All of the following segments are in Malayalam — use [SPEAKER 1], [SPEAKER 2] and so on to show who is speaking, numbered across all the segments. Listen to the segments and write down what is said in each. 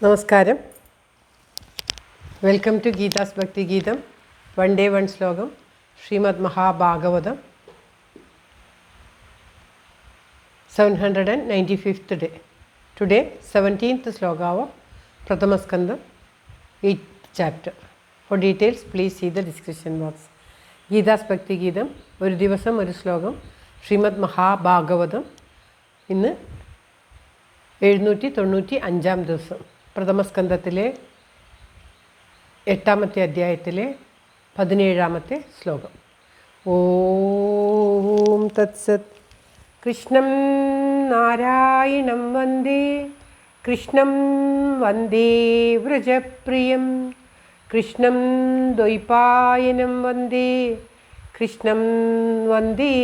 [SPEAKER 1] നമസ്കാരം. വെൽക്കം ടു ഗീതാസ് ഭക്തി ഗീതം. വൺ ഡേ വൺ ശ്ലോകം. Shrimad Mahabhagavatam 795th day. Today 17th sloka of Prathama Skandam, 8th chapter. For details please see the description box. Geetha's ഭക്തി ഗീതം ഒരു ദിവസം ഒരു ശ്ലോകം. ശ്രീമദ് മഹാഭാഗവതം ഇന്ന് 795 ദിവസം. പ്രഥമസ്കന്ധത്തിലെ 8ാമത്തെ അധ്യായത്തിലെ 17ാമത്തെ ശ്ലോകം. ഓം തത്സത്. കൃഷ്ണം നാരായണം വന്ദേ, കൃഷ്ണം വന്ദേ വ്രജപ്രിയം, കൃഷ്ണം ദ്വൈപായനം വന്ദേ, കൃഷ്ണം വന്ദേ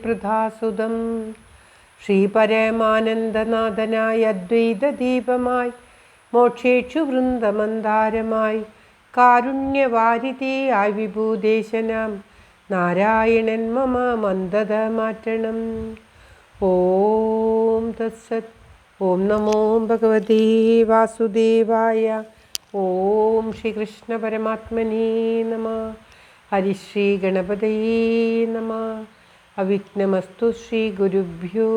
[SPEAKER 1] പ്രധാസുതം. ശ്രീപരമാനന്ദനാഥനായ അദ്വൈതദീപമായി, മോക്ഷേക്ഷു വൃന്ദമന്ദാരമായി, കാരുണ്യവാരിധിയായി വിഭൂദേശനാം നാരായണൻ മമ മന്ദത മാറ്റണം. ഓം തത്സത്. ഓം നമോ ഭഗവതേ വാസുദേവായ. ഓം ശ്രീകൃഷ്ണ പരമാത്മനേ നമഃ. ഹരിശ്രീ ഗണപതയേ നമഃ. അവിഘ്നമസ്തു ശ്രീ ഗുരുഭ്യോ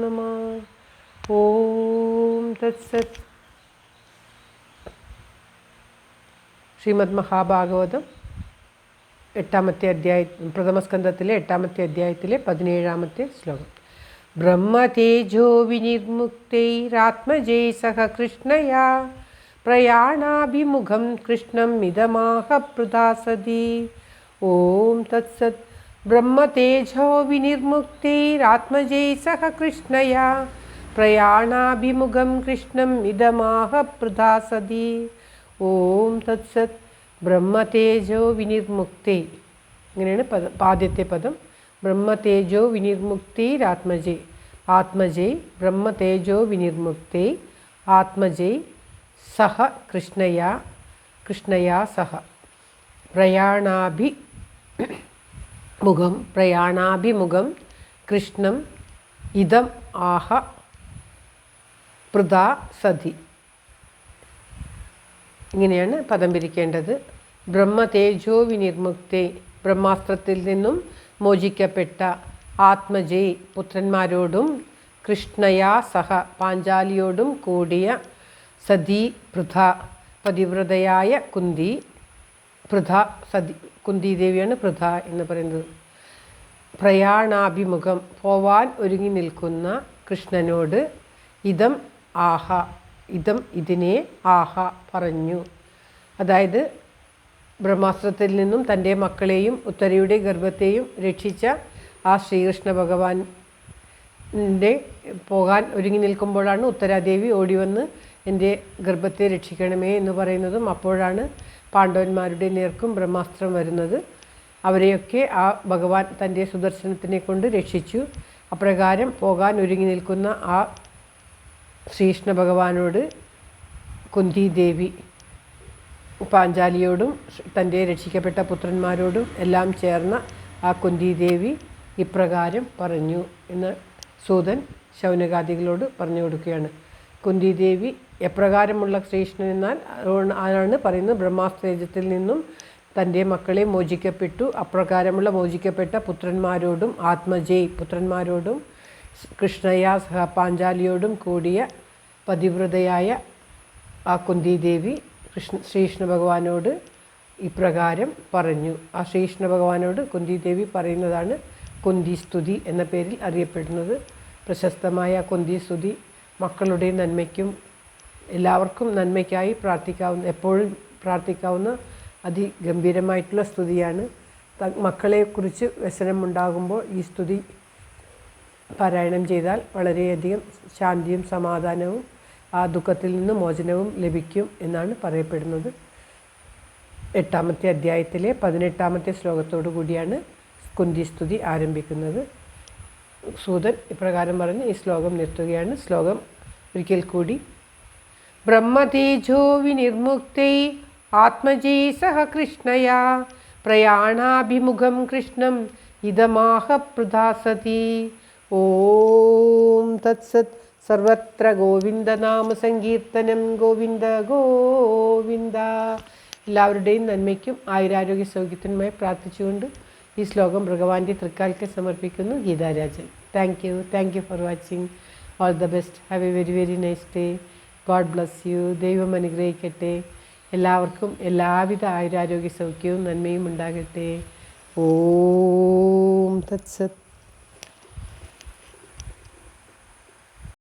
[SPEAKER 1] നമഃ. ഓം തത്സത്. ശ്രീമദ് മഹാഭാഗവതം 8ാമത്തെ അധ്യായം, പ്രഥമസ്കന്ധത്തിലെ 8ാമത്തെ അധ്യായത്തിലെ 17ാമത്തെ ശ്ലോകം. ബ്രഹ്മതേജോ വിനിർമുക്തൈരാത്മജൈ സഹ കൃഷ്ണയാ പ്രയാണാഭിമുഖം കൃഷ്ണം മിതമാഹ പ്രദാസതി. ഓം തത്സത്. ബ്രഹ്മതേജോ വിനിർമുക്തൈരാത്മജൈ സഹ കൃഷ്ണയാ പ്രയാണാഭിമുഖം കൃഷ്ണം മിതമാഹ പ്രദാസതി. ഓം തത്സത്. ബ്രഹ്മതേജോ വിനിർമുക്തൈ, ഇങ്ങനെയാണ് ആദ്യത്തെ പദം. ബ്രഹ്മതേജോ വിനിർമുക്തൈരാത്മജൈ, ആത്മജൈ ബ്രഹ്മതേജോ വിനിർമുക്തൈ ആത്മജൈ സഹ കൃഷ്ണയാ, കൃഷ്ണയാ സഹ പ്രയാണാഭിമുഖം കൃഷ്ണം ഇദം ആഹ പൃഥാ സതി. ഇങ്ങനെയാണ് പദം പിരിക്കേണ്ടത്. ബ്രഹ്മതേജോ വിനിർമുക്തേ, ബ്രഹ്മാസ്ത്രത്തിൽ നിന്നും മോചിക്കപ്പെട്ട, ആത്മജൈ പുത്രന്മാരോടും, കൃഷ്ണയാ സഹ പാഞ്ചാലിയോടും കൂടിയ, സതി പൃഥ പതിവ്രതയായ കുന്തി, പൃഥ സതി കുന്തിദേവിയാണ് പൃഥ എന്ന് പറയുന്നത്. പ്രയാണാഭിമുഖം പോവാൻ ഒരുങ്ങി നിൽക്കുന്ന കൃഷ്ണനോട്, ഇദം ആഹ, ഇദം ഇതിനെ, ആഹ പറഞ്ഞു. അതായത് ബ്രഹ്മാസ്ത്രത്തിൽ നിന്നും തൻ്റെ മക്കളെയും ഉത്തരയുടെ ഗർഭത്തെയും രക്ഷിച്ച ആ ശ്രീകൃഷ്ണ ഭഗവാൻ്റെ പോകാൻ ഒരുങ്ങി നിൽക്കുമ്പോഴാണ് ഉത്തരാദേവി ഓടി വന്ന് എൻ്റെ ഗർഭത്തെ രക്ഷിക്കണമേ എന്ന് പറയുന്നതും. അപ്പോഴാണ് പാണ്ഡവന്മാരുടെ നേർക്കും ബ്രഹ്മാസ്ത്രം വരുന്നത്. അവരെയൊക്കെ ആ ഭഗവാൻ തൻ്റെ സുദർശനത്തിനെ കൊണ്ട് രക്ഷിച്ചു. അപ്രകാരം പോകാൻ ഒരുങ്ങി നിൽക്കുന്ന ആ ശ്രീകൃഷ്ണ ഭഗവാനോട് കുന്തിദേവി പാഞ്ചാലിയോടും തൻ്റെ രക്ഷിക്കപ്പെട്ട പുത്രന്മാരോടും എല്ലാം ചേർന്ന ആ കുന്തിദേവി ഇപ്രകാരം പറഞ്ഞു എന്ന് സൂതൻ ശൗനകാദികളോട് പറഞ്ഞു കൊടുക്കുകയാണ്. കുന്തിദേവി എപ്രകാരമുള്ള ശ്രീകൃഷ്ണൻ എന്നാൽ ആണ് പറയുന്നത്, ബ്രഹ്മാസ്ത്രത്തിൽ നിന്നും തൻ്റെ മക്കളെ മോചിക്കപ്പെട്ടു, അപ്രകാരമുള്ള മോചിക്കപ്പെട്ട പുത്രന്മാരോടും, ആത്മജയ് പുത്രന്മാരോടും, കൃഷ്ണയാ സഹ പാഞ്ചാലിയോടും കൂടിയ പതിവ്രതയായ ആ കുന്തിദേവി ശ്രീകൃഷ്ണ ഭഗവാനോട് ഇപ്രകാരം പറഞ്ഞു. ആ ശ്രീകൃഷ്ണ ഭഗവാനോട് കുന്തിദേവി പറയുന്നതാണ് കുന്തി സ്തുതി എന്ന പേരിൽ അറിയപ്പെടുന്നത്. പ്രശസ്തമായ കുന്തി സ്തുതി മക്കളുടെ നന്മയ്ക്കും എല്ലാവർക്കും നന്മയ്ക്കായി പ്രാർത്ഥിക്കാവുന്ന, എപ്പോഴും പ്രാർത്ഥിക്കാവുന്ന അതിഗംഭീരമായിട്ടുള്ള സ്തുതിയാണ്. മക്കളെക്കുറിച്ച് വ്യസനമുണ്ടാകുമ്പോൾ ഈ സ്തുതി പാരായണം ചെയ്താൽ വളരെയധികം ശാന്തിയും സമാധാനവും ആ ദുഃഖത്തിൽ നിന്ന് മോചനവും ലഭിക്കും എന്നാണ് പറയപ്പെടുന്നത്. 8ാമത്തെ അധ്യായത്തിലെ 18ാമത്തെ ശ്ലോകത്തോടു കൂടിയാണ് കുന്തി സ്തുതി ആരംഭിക്കുന്നത്. സൂതൻ ഇപ്രകാരം പറഞ്ഞ് ഈ ശ്ലോകം നിർത്തുകയാണ്. ശ്ലോകം ഒരിക്കൽ കൂടി. ബ്രഹ്മതേജോ വിനിർമുക്തൈ ആത്മജൈ സഹ കൃഷ്ണയാ പ്രയാണാഭിമുഖം കൃഷ്ണം ഇദമാഹ പ്രദാസതി. ഓം തത്സത്. സർവത്ര ഗോവിന്ദനാമ സങ്കീർത്തനം ഗോവിന്ദ ഗോവിന്ദ. എല്ലാവരുടെയും നന്മയ്ക്കും ആയുരാരോഗ്യ സൗഖ്യത്തിനുമായി പ്രാർത്ഥിച്ചുകൊണ്ട് ഈ ശ്ലോകം ഭഗവാന്റെ തൃക്കാൽക്ക് സമർപ്പിക്കുന്നു. Geetha Rajan. Thank you for watching. All the best. Have A very very nice day. God bless you. ദൈവം അനുഗ്രഹിക്കട്ടെ. എല്ലാവർക്കും എല്ലാവിധ ആയുരാരോഗ്യ സൗഖ്യവും നന്മയും ഉണ്ടാകട്ടെ. ഓം തത്സത്.